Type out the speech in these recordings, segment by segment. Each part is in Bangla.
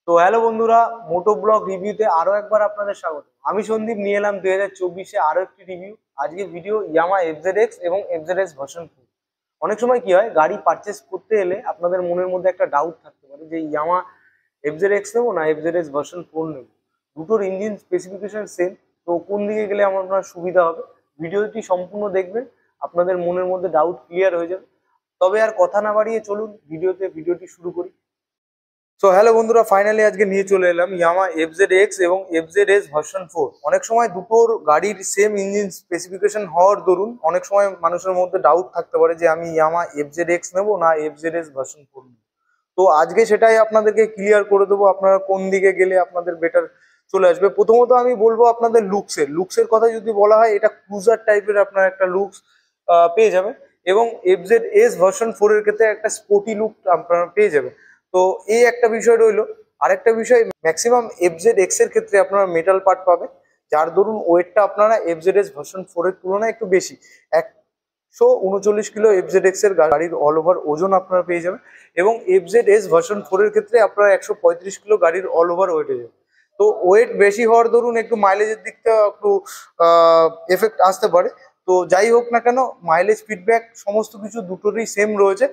তো হ্যালো বন্ধুরা, মোটো ব্লগ রিভিউতে আরো একবার আপনাদের স্বাগত। আমি সন্দীপ নিয়ে এলাম 2024-এ আরো একটি রিভিউ। আজকে ভিডিও ইয়ামা এফজেডএক্স এবং এফজেডএক্স ভার্সন 4। অনেক সময় কি হয়, গাড়ি পারচেস করতে এলে আপনাদের মনের মধ্যে একটা ডাউট থাকতে পারে যে ইয়ামা এফজেডএক্স নেবো না এফজেডএক্স ভার্সন 4 নেবো। দুটোর ইঞ্জিন স্পেসিফিকেশন সেম, তো কোন দিকে গেলে আমার আপনার সুবিধা হবে। ভিডিওটি সম্পূর্ণ দেখবেন, আপনাদের মনের মধ্যে ডাউট ক্লিয়ার হয়ে যাবে। তবে আর কথা না বাড়িয়ে চলুন ভিডিওটি শুরু করি। সো হ্যালো বন্ধুরা, ফাইনালি আজকে নিয়ে চলে এলাম ইয়ামা এফজেডএক্স এবং এফজেডএস ভার্সন 4। অনেক সময় দুটোর গাড়ির সেম ইঞ্জিন স্পেসিফিকেশন হওয়ার দরুন অনেক সময় মানুষের মধ্যে ডাউট থাকতে পারে যে আমি ইয়ামা এফজেডএক্স নেবো না এফজেডএস ভার্সন 4 নেবো। তো আজকে সেটাই আপনাদেরকে ক্লিয়ার করে দেবো, আপনারা কোন দিকে গেলে আপনাদের বেটার চলে আসবে। প্রথমত আমি বলবো আপনাদের লুকসের কথা যদি বলা হয়, এটা ক্রুজার টাইপের আপনার একটা লুকস পেয়ে যাবেন, এবং এফজেডএস ভার্সন 4 এর ক্ষেত্রে একটা স্পোর্টি লুক আপনারা পেয়ে যাবেন। তো এই একটা বিষয় রইলো। আরেকটা বিষয়, ম্যাক্সিমাম এফজেডএক্স এর ক্ষেত্রে আপনারা মেটাল পার্ট পাবেন, যার দরুন ওয়েটটা আপনারা এফজেডএস ভার্সন 4 এর তুলনায় একটু বেশি। 139 কিলো এফজেডএক্স এর গাড়ির অল ওভার ওজন আপনারা পেয়ে যাবেন, এবং এফজেডএস ভার্সন 4 এর ক্ষেত্রে আপনারা 135 কিলো গাড়ির অল ওভার ওয়েট হয়ে যাবে। তো ওয়েট বেশি হওয়ার দরুন একটু মাইলেজের দিকটা একটু এফেক্ট আসতে পারে। তো যাই হোক না কেন, মাইলেজ ফিডব্যাক সমস্ত কিছু দুটোরই সেম রয়েছে।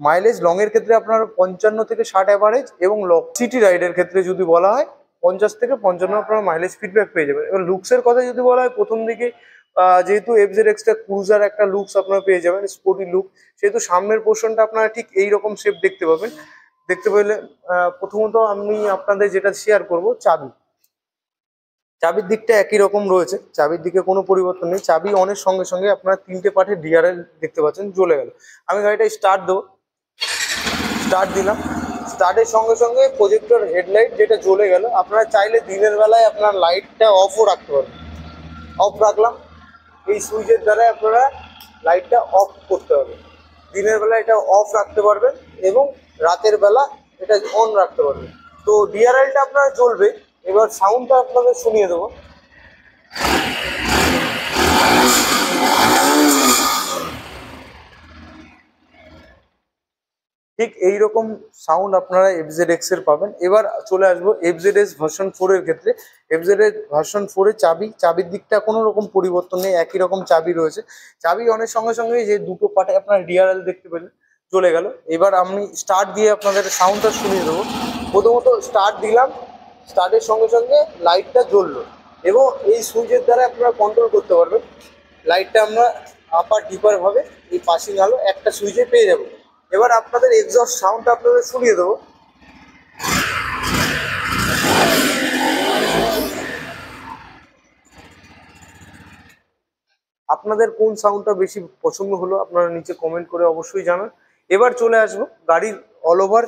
মাইলেজ লং এর ক্ষেত্রে আপনার 55 থেকে 60 অ্যাভারেজ, এবং সিটি রাইডের ক্ষেত্রে যদি বলা হয় 50 থেকে 55 আপনার মাইলেজ ফিডব্যাক পেয়ে যাবেন। এবার লুকসের কথা যদি বলা হয়, প্রথম দিকে যেহেতু এফজেডএক্স টা ক্রুজার একটা লুকস আপনারা পেয়ে যাবেন, স্পোর্টি লুক, সেহেতু সামনের পোর্শনটা আপনারা ঠিক এইরকম শেপ দেখতে পাবেন। দেখতে পেলে প্রথমত আমি আপনাদের যেটা শেয়ার করব, চাবির দিকটা একই রকম রয়েছে, চাবির দিকে কোনো পরিবর্তন নেই। চাবি অনের সঙ্গে সঙ্গে আপনারা 3টে পার্টে ডিআরএল দেখতে পাচ্ছেন জ্বলে গেল। আমি গাড়িটা স্টার্ট দেবো, স্টার্ট দিলাম, স্টার্টের সঙ্গে সঙ্গে প্রজেক্টর হেডলাইট যেটা জ্বলে গেল। আপনারা চাইলে দিনের বেলায় আপনার লাইটটা অফও রাখতে পারবেন। অফ রাখলাম, এই সুইচের দ্বারা আপনারা লাইটটা অফ করতে হবে। দিনের বেলা এটা অফ রাখতে পারবেন, এবং রাতের বেলা এটা অন রাখতে পারবেন। তো ডিআরএলটা আপনার জ্বলবে। এবার সাউন্ডটা আপনাদের শুনিয়ে দেবো। ঠিক এইরকম সাউন্ড আপনারা এফজেডএক্স এর পাবেন। এবার চলে আসবো এফজেডএস ভার্সন 4 এর ক্ষেত্রে। এফজেডএস ভার্সন 4 এর চাবির দিকটা কোনো রকম পরিবর্তন নেই, একই রকম চাবি রয়েছে। চাবি অনেক সঙ্গে সঙ্গে যে দুটো পার্টে আপনার ডিআরএল দেখতে পেলেন চলে গেল। এবার আমি স্টার্ট দিয়ে আপনাদের সাউন্ডটা শুনিয়ে দেবো। প্রথমত স্টার্ট দিলাম, স্টার্টের সঙ্গে সঙ্গে লাইটটা জ্বললো, এবং এই সুইচের দ্বারা আপনারা কন্ট্রোল করতে পারবেন। লাইটটা আমরা আপার ডিপার ভাবে এই পাসিং আলো একটা সুইচে পেয়ে যাবো। এবার আপনাদের এক্সস্ট সাউন্ডটা আপনাদের শুনিয়ে দেবো। আপনাদের কোন সাউন্ডটা বেশি পছন্দ হলো আপনারা নিচে কমেন্ট করে অবশ্যই জানান। এবার চলে আসবো গাড়ির অল ওভার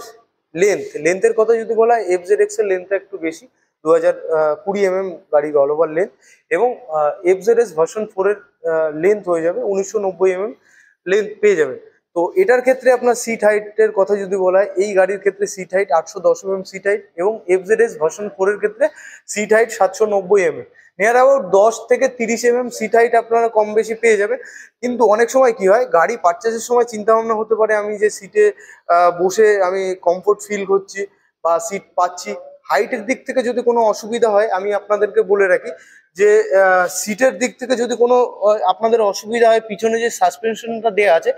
লেন্থের কথা যদি বলা হয়, এফজেডএক্স এর লেন্থটা একটু বেশি, 2020 গাড়ির অল ওভার লেন্থ, এবং এফজেডএস ভার্সন 4 এর লেন্থ হয়ে যাবে 1990 লেন্থ পেয়ে যাবে। তো এটার ক্ষেত্রে আপনার সিট হাইটের কথা যদি বলা হয়, এই গাড়ির ক্ষেত্রে সিট হাইট 810 সিট হাইট, এবং এফজেডএস ভার্সন 4 এর ক্ষেত্রে সিট হাইট 790 নিয়ার অ্যাবাউট 10 থেকে 30 সিট হাইট আপনারা কম বেশি পেয়ে যাবেন। কিন্তু অনেক সময় কি হয়, গাড়ি পারচেসের সময় চিন্তা ভাবনা হতে পারে আমি যে সিটে বসে আমি কমফোর্ট ফিল করছি বা সিট পাচ্ছি। হাইটের দিক থেকে যদি কোনো অসুবিধা হয়, আমি আপনাদেরকে বলে রাখি যে সিটের দিক থেকে যদি কোনো আপনাদের অসুবিধা হয়, পিছনে যে সাসপেনশনটা দেওয়া আছে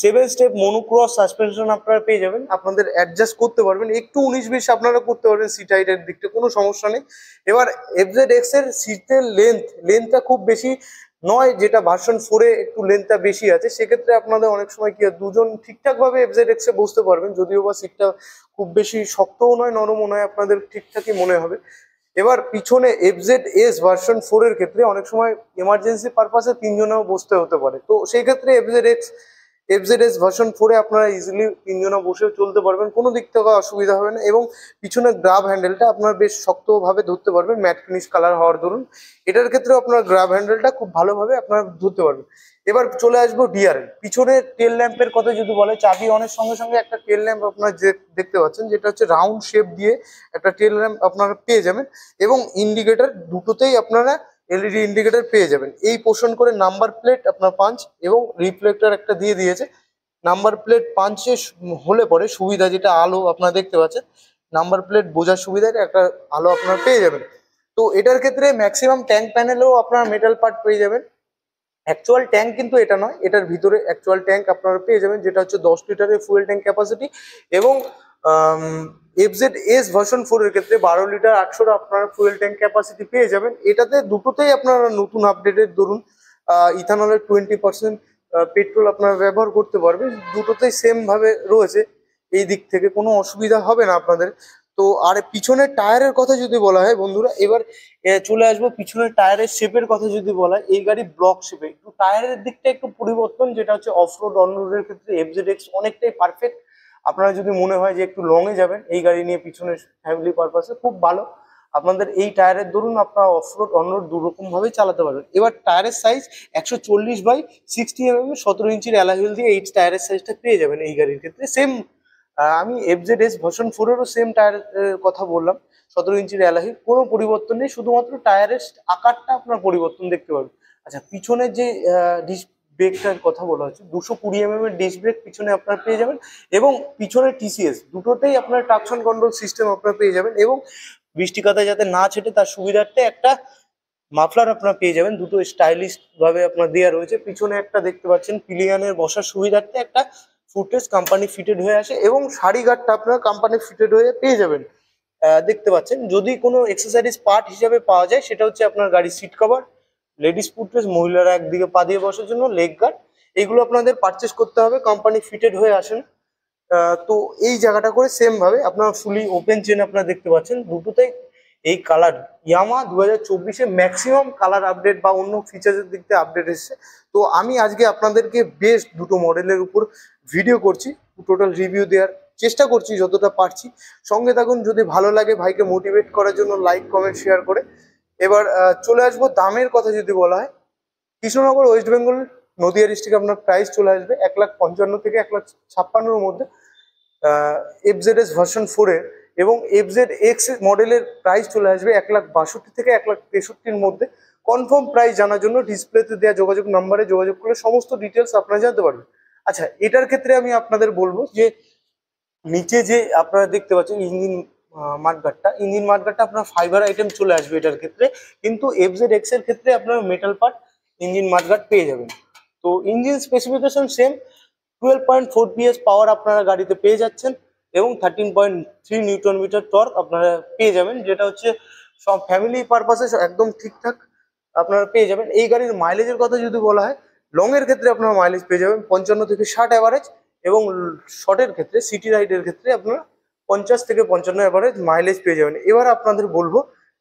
7 স্টেপ মনোক্রস সাসপেনশন আপনারা পেয়ে যাবেন। আপনাদের অ্যাডজাস্ট করতে পারবেন, একটু 19-20 আপনারা করতে পারবেন সিট হাইটের দিকটা, কোনো সমস্যা নেই। এবার এফজেডএক্স এর সিটের লেন্থটা খুব বেশি নয়, যেটা ভার্সন 4 এ একটু লেন্থটা বেশি আছে। সেক্ষেত্রে আপনাদের অনেক সময় কি হয়, দুজন ঠিকঠাকভাবে এফজেডএক্স এ বসতে পারবেন, যদিও বা সিটটা খুব বেশি শক্তও নয় নরমও নয়, আপনাদের ঠিকঠাকই মনে হবে। এবার পিছনে এফজেডএস ভার্সন 4 এর ক্ষেত্রে অনেক সময় এমার্জেন্সি পারপাসে 3 জনেও বসতে হতে পারে। তো সেই ক্ষেত্রে এফজেডএস ভার্সন 4 এ আপনারা ইজিলি 3 জনে বসেও চলতে পারবেন, কোনো দিক থেকে অসুবিধা হবে না। এবং পিছনে গ্রাব হ্যান্ডেলটা আপনারা বেশ শক্তভাবে ধরতে পারবেন, ম্যাট ফিনিশ কালার হওয়ার দরুন এটার ক্ষেত্রেও আপনারা গ্রাব হ্যান্ডেলটা খুব ভালোভাবে আপনারা ধরতে পারবেন। এবার চলে আসবো ডিআরএল। পিছনে টেল ল্যাম্পের কথা যদি বলে, চাবি অনেক সঙ্গে সঙ্গে একটা টেল ল্যাম্প আপনারা দেখতে পাচ্ছেন, যেটা হচ্ছে রাউন্ড শেপ দিয়ে একটা টেল ল্যাম্প আপনারা পেয়ে যাবেন, এবং ইন্ডিকেটর দুটোতেই আপনারা এলইডি ইন্ডিকেটর পেয়ে যাবেন। এই পোর্শন করে নাম্বার প্লেট আপনার পাঞ্চ এবং রিফ্লেক্টর একটা দিয়ে দিয়েছে। নাম্বার প্লেট পাঞ্চে হলে পরে সুবিধা যেটা, আলো আপনারা দেখতে পাচ্ছেন, নাম্বার প্লেট বোঝার সুবিধাটা একটা ভালো আপনারা পেয়ে যাবেন। তো এটার ক্ষেত্রে ম্যাক্সিমাম ট্যাঙ্ক প্যানেলেও আপনারা মেটাল পার্ট পেয়ে যাবেন। অ্যাকচুয়াল ট্যাঙ্ক কিন্তু এটা নয়, এটার ভিতরে অ্যাকচুয়াল ট্যাঙ্ক আপনারা পেয়ে যাবেন, যেটা হচ্ছে 10 লিটারের ফুয়েল ট্যাঙ্ক ক্যাপাসিটি। এবং FZ-S ভার্সন 4 এর ক্ষেত্রে 12 লিটার 800 আপনারা ফুয়েল ট্যাঙ্ক ক্যাপাসিটি পেয়ে যাবেন। এটাতে দুটোতেই আপনারা নতুন আপডেটের ধরুন ইথানলের 20% পেট্রোল আপনারা ব্যবহার করতে পারবেন। দুটোতেই সেম ভাবে রয়েছে, এই দিক থেকে কোনো অসুবিধা হবে না আপনাদের। তো আর পিছনের টায়ারের কথা যদি বলা হয় বন্ধুরা, এবার চলে আসবো পিছনের টায়ারের শেপের কথা যদি বলা হয়। এই গাড়ি ব্লক শেপে, একটু টায়ারের দিকটা একটু পরিবর্তন, যেটা হচ্ছে অফরোড অনরোডের ক্ষেত্রে FZ-X অনেকটাই পারফেক্ট। আপনারা যদি মনে হয় যে একটু লং এ যাবেন, এই গাড়ি নিয়ে পিছনের ফ্যামিলি পারপাসে খুব ভালো। আপনাদের এই টায়ারের ধরুন আপনারা অফরোড অনরোড দু রকম ভাবেই চালাতে পারবেন। এবার টায়ারের সাইজ 140/60 mm 17 ইঞ্চির অ্যালয় হুইল দিয়ে এই টায়ারের সাইজটা পেয়ে যাবেন এই গাড়ির ক্ষেত্রে। সেম আমি FZ-S ভার্সন 4 এরও সেম টায়ার কথা বললাম, 17 ইঞ্চির অ্যালয় হুইল, কোনো পরিবর্তন নেই, শুধুমাত্র টায়ারের আকারটা আপনার পরিবর্তন দেখতে পারবেন। আচ্ছা, পিছনের যে ডিস্ক ব্রেকটার কথা বলা হচ্ছে, 220 mm এর ডিস্ক ব্রেক পিছনে আপনারা পেয়ে যাবেন। এবং পিছনে TCS দুটোতেই আপনার ট্রাকশন কন্ট্রোল সিস্টেম আপনারা পেয়ে যাবেন। এবং বৃষ্টি কাদায় যাতে না ছেটে তার সুবিধার্থে একটা মাফলার আপনারা পেয়ে যাবেন, দুটো স্টাইলিশ ভাবে আপনার দেওয়া রয়েছে। পিছনে একটা দেখতে পাচ্ছেন পিলিয়নের বসার সুবিধার্থে একটা ফুটরেস্ট কোম্পানি ফিটেড হয়ে আসে, এবং সারি গার্ডটা আপনারা কোম্পানি ফিটেড হয়ে পেয়ে যাবেন। দেখতে পাচ্ছেন, যদি কোনো এক্সেসরিজ পার্ট হিসাবে পাওয়া যায় সেটা হচ্ছে আপনার গাড়ির সিট কভার, লেডিস ফুটরেস্ট, মহিলারা একদিকে পা দিয়ে বসার জন্য লেগ গার্ড, এগুলো আপনাদের পারচেস করতে হবে, কোম্পানি ফিটেড হয়ে আসেন। তো এই জায়গাটা করে সেম ভাবে আপনার ফুলি ওপেন চেন আপনারা দেখতে পাচ্ছেন দুটোতেই। এই কালার ইয়ামা 2024-এ ম্যাক্সিমাম কালার আপডেট বা অন্য ফিচার্সের দিক থেকে আপডেট এসেছে। তো আমি আজকে আপনাদেরকে বেস্ট দুটো মডেলের উপর ভিডিও করছি, টোটাল রিভিউ দেওয়ার চেষ্টা করছি যতটা পারছি। সঙ্গে থাকুন, যদি ভালো লাগে ভাইকে মোটিভেট করার জন্য লাইক কমেন্ট শেয়ার করে। এবার চলে আসবো দামের কথা যদি বলা হয়। কৃষ্ণনগর ওয়েস্ট বেঙ্গল নদিয়া ডিস্ট্রিক্ট আপনার প্রাইস চলে আসবে 1,55,000 থেকে 1,56,000-এর মধ্যে FZ-S ভার্সন 4 এর। এবং FZ-X মডেলের প্রাইস চলে আসবে 1,62,000 থেকে 1,63,000-এর মধ্যে। কনফার্ম প্রাইস জানার জন্য ডিসপ্লেতে দেওয়া যোগাযোগ নাম্বারে যোগাযোগ করলে সমস্ত ডিটেলস আপনারা জানতে পারবেন। আচ্ছা, এটার ক্ষেত্রে আমি আপনাদের বলবো যে নিচে যে আপনারা দেখতে পাচ্ছেন ইঞ্জিন মাঠগার্ডটা আপনার ফাইবার আইটেম চলে আসবে এটার ক্ষেত্রে। কিন্তু FZ-X এর ক্ষেত্রে আপনার মেটাল পার্ট ইঞ্জিন মাঠগার্ড পেয়ে যাবেন। তো ইঞ্জিন স্পেসিফিকেশন সেম, 12.4 PS পাওয়ার আপনারা গাড়িতে পেয়ে যাচ্ছেন, এবং 13.3 নিউটন মিটার টর্ক আপনারা পেয়ে যাবেন, যেটা হচ্ছে সব ফ্যামিলি পারপাসে একদম ঠিকঠাক আপনারা পেয়ে যাবেন। এই গাড়ির মাইলেজের কথা যদি বলা হয়, লং এর ক্ষেত্রে আপনারা মাইলেজ পেয়ে যাবেন 55 থেকে 60 অ্যাভারেজ, এবং শর্টের ক্ষেত্রে সিটি রাইডের ক্ষেত্রে আপনারা 50 থেকে 55 অ্যাভারেজ মাইলেজ পেয়ে যাবেন। এবার আপনাদের বলবো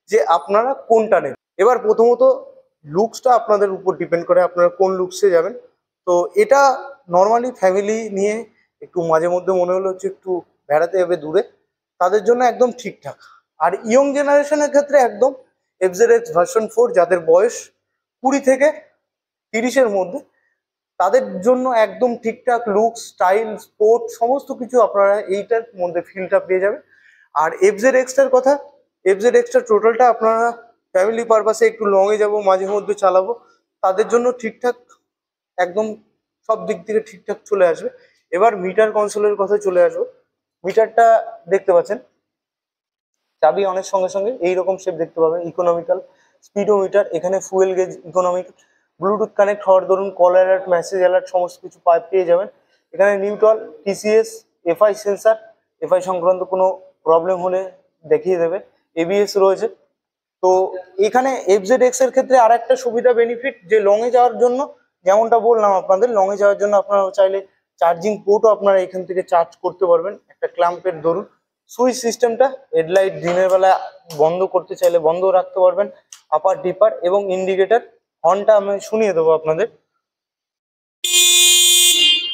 যে আপনারা কোনটা নেন। এবার প্রথমত লুকসটা আপনাদের উপর ডিপেন্ড করে আপনারা কোন লুকসে যাবেন। তো এটা নর্মালি ফ্যামিলি নিয়ে একটু মাঝে মধ্যে মনে হলো হচ্ছে একটু বেড়াতে যাবে দূরে, তাদের জন্য একদম ঠিকঠাক। আর ইয়ং জেনারেশনের ক্ষেত্রে একদম FZ-X ভার্সন 4, যাদের বয়স 20 থেকে 30-এর মধ্যে, তাদের জন্য একদম ঠিকঠাক লুক, স্টাইল, স্পোর্ট সমস্ত কিছু আপনারা এইটার মধ্যে ফিলটা পেয়ে যাবেন। আর FZ-X-টার কথা, FZ-X-টার টোটালটা আপনারা ফ্যামিলি পারপাসে একটু লং এ যাবো, মাঝে মধ্যে চালাবো, তাদের জন্য ঠিকঠাক একদম সব দিক থেকে ঠিকঠাক চলে আসবে। এবার মিটার কনসোলের কথা চলে আসবো। মিটারটা দেখতে পাচ্ছেন, চাবি অনেক সঙ্গে সঙ্গে এইরকম শেপ দেখতে পাবেন, ইকোনমিক্যাল স্পিডোমিটার, এখানে fuel gauge, economic, Bluetooth connect হওয়ার ধরুন কল অ্যালার্ট, মেসেজ অ্যালার্ট সমস্ত কিছু পেয়ে যাবেন। এখানে neutral, TCS, FI sensor, FI সংক্রান্ত কোনো প্রবলেম হলে দেখিয়ে দেবে, ABS রয়েছে। তো এখানে FZ-X এর ক্ষেত্রে আর একটা সুবিধা বেনিফিট, যে লং এ যাওয়ার জন্য, যেমনটা বললাম আপনাদের, লং এ যাওয়ার জন্য আপনারা চাইলে চার্জিং পোর্টও আপনারা এখান থেকে চার্জ করতে পারবেন একটা ক্ল্যাম্পের দরুন। সুইচ সিস্টেমটা, হেডলাইট দিনের বেলা বন্ধ করতে চাইলে বন্ধ রাখতে পারবেন, আপার ডিপার এবং ইন্ডিকেটর। হর্নটা আমি শুনিয়ে দেবো আপনাদের।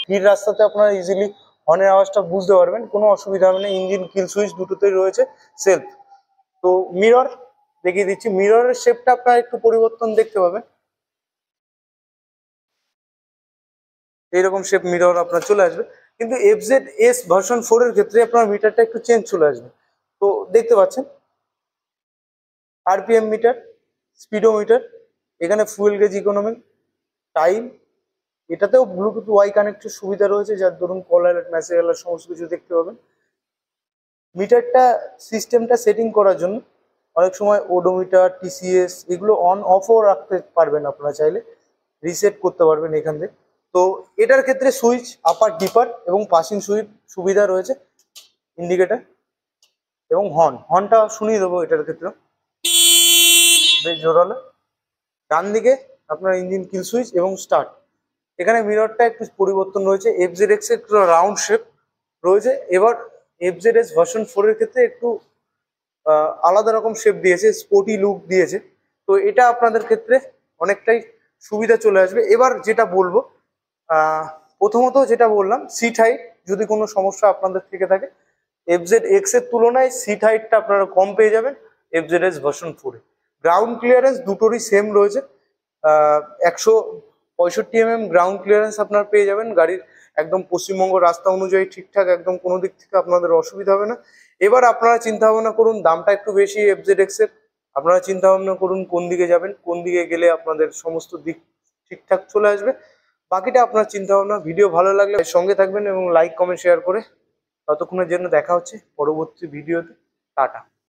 ভিড় রাস্তাতে আপনারা ইজিলি হর্নের আওয়াজটা বুঝতে পারবেন, কোনো অসুবিধা হবে না। ইঞ্জিন কিল সুইচ দুটোতেই রয়েছে সেলফ। তো মিরর দেখিয়ে দিচ্ছি, মিররের শেপটা আপনারা একটু পরিবর্তন দেখতে পাবেন, এইরকম শেপ মিরর আপনার চলে আসবে। কিন্তু FZ-S ভার্সন 4 এর ক্ষেত্রে আপনার মিটারটা একটু চেঞ্জ চলে আসবে। তো দেখতে পাচ্ছেন RPM মিটার, স্পিডোমিটার, এখানে ফুয়েল গেজ, ইকোনমি, টাইম, এটাতেও ব্লুটুথ ওয়াই কানেক্টের সুবিধা রয়েছে, যার ধরুন কল অ্যালার্ট, মেসেজ অ্যালার্ট সমস্ত কিছু দেখতে পাবেন। মিটারটা সিস্টেমটা সেটিং করার জন্য অনেক সময় ওডোমিটার, টিসিএস এগুলো অন অফও রাখতে পারবেন, আপনারা চাইলে রিসেট করতে পারবেন এখান থেকে। তো এটার ক্ষেত্রে সুইচ আপার ডিপার এবং পাসিং সুইচ সুবিধা রয়েছে, ইন্ডিকেটার এবং হর্নটা শুনিয়ে দেবো এটার ক্ষেত্রে বেশ জোরালো। ডান দিকে আপনার ইঞ্জিন কিল সুইচ এবং স্টার্ট। এখানে মিররটা একটু পরিবর্তন রয়েছে, FZX এর একটু রাউন্ড শেপ রয়েছে। এবার FZS ভার্সন 4 এর ক্ষেত্রে একটু আলাদা রকম শেপ দিয়েছে, স্পোর্টি লুক দিয়েছে। তো এটা আপনাদের ক্ষেত্রে অনেকটাই সুবিধা চলে আসবে। এবার যেটা বলবো, প্রথমত যেটা বললাম, সিট হাইট যদি কোনো সমস্যা আপনাদের থেকে থাকে, FZX এর তুলনায় সিট হাইটটা আপনারা কম পেয়ে যাবেন FZS ভার্সন 4 এ। গ্রাউন্ড ক্লিয়ারেন্স দুটোরই সেম রয়েছে, 165 mm গ্রাউন্ড ক্লিয়ারেন্স আপনারা পেয়ে যাবেন। গাড়ির একদম পশ্চিমবঙ্গ রাস্তা অনুযায়ী ঠিকঠাক, একদম কোনো দিক থেকে আপনাদের অসুবিধা হবে না। এবার আপনারা চিন্তা ভাবনা করুন, দামটা একটু বেশি FZX এর, আপনারা চিন্তা ভাবনা করুন কোন দিকে যাবেন, কোন দিকে গেলে আপনাদের সমস্ত দিক ঠিকঠাক চলে আসবে। বাকিটা আপনার চিন্তা ভাবনা। ভিডিও ভালো লাগলে সঙ্গে থাকবেন এবং লাইক, কমেন্ট, শেয়ার করে। ততক্ষণের জন্য দেখা হচ্ছে পরবর্তী ভিডিওতে। টাটা।